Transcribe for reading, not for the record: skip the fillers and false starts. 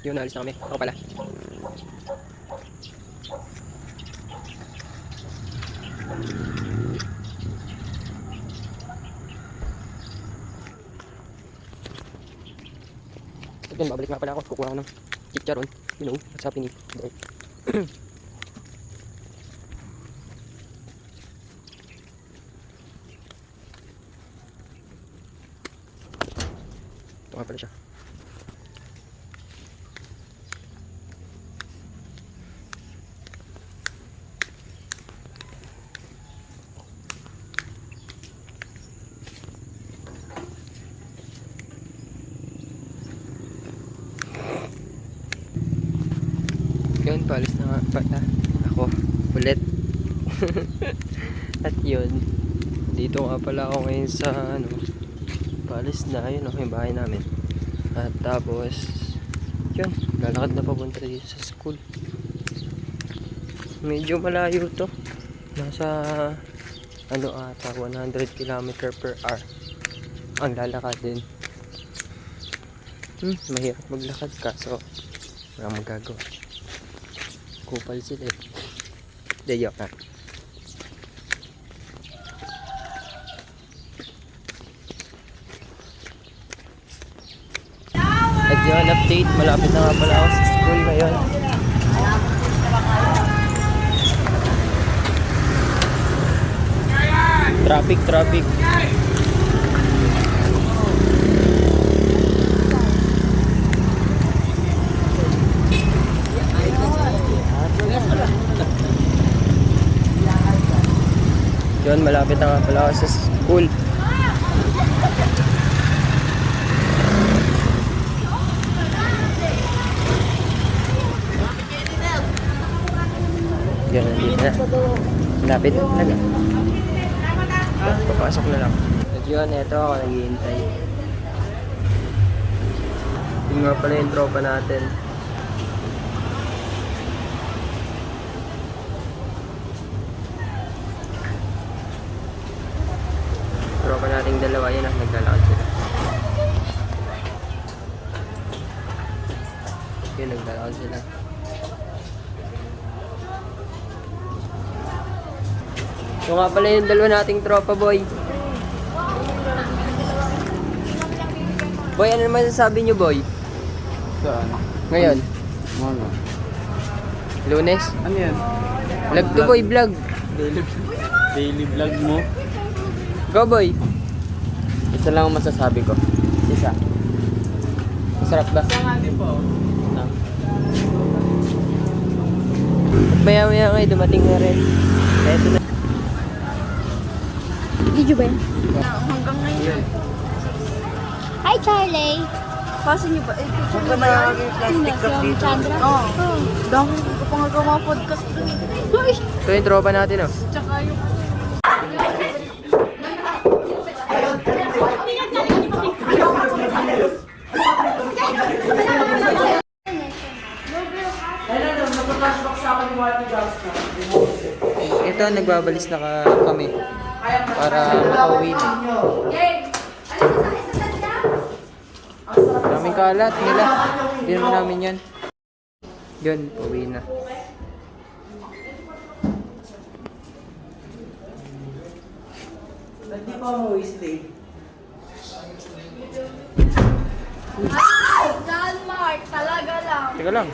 Yun, alis na kami. Ako pala. Yun, babalik nga pala ako. Kukuha ko ng chicharon. You know, what's happening there. Ito nga pala siya. Yun, paalis na nga pala ako ulit. At yun, dito nga pala ako ngayon sa paalis na, yun yung bahay namin. At tapos yun, lalakad na papunta dito sa school. Medyo malayo to, nasa 100 km/h ang lalakad din. Mahirap maglakad kaso wala magagawa. Kupal sila eh. Dayo ka. At yun, update. Malapit na nga pala ako sa school ngayon. Traffic. Yun, malapit na nga pala ako sa school. Yan, dito na. Malapit na talaga. Papasok na lang. At yun, eto ako naghihintay. Yun nga pala yung tropa natin. Tropa nating dalawa, yun naglalakad sila. Yun, naglalakad sila. So nga pala yung dalawa nating tropa, boy. Boy, ano naman sasabi nyo, boy? Saan? Ngayon? Ano? Lunes? Ano yan? Vlog to, boy, vlog. Daily vlog mo? Go, boy. Isa lang ang masasabi ko. Isa. Masarap ba? Isa nga din po. Maya-maya ngayon, dumating na rin. Eto na. Video ba yan? Hanggang ngayon. Hi, Charlie! Pasa niyo ba? Huwag ka na plastic cup dito. Chandra? Oo. Dami ko pa nga gawa podcast dun. Ito yung tropa natin, oh. Tsaka yung... Ito, nagbabalis na kami para makauwi na. Maraming kalat nila. Hindi naman namin yan. Yun, pauwi na. Hindi pa mo stay. John Mark, talaga lang. Teka lang.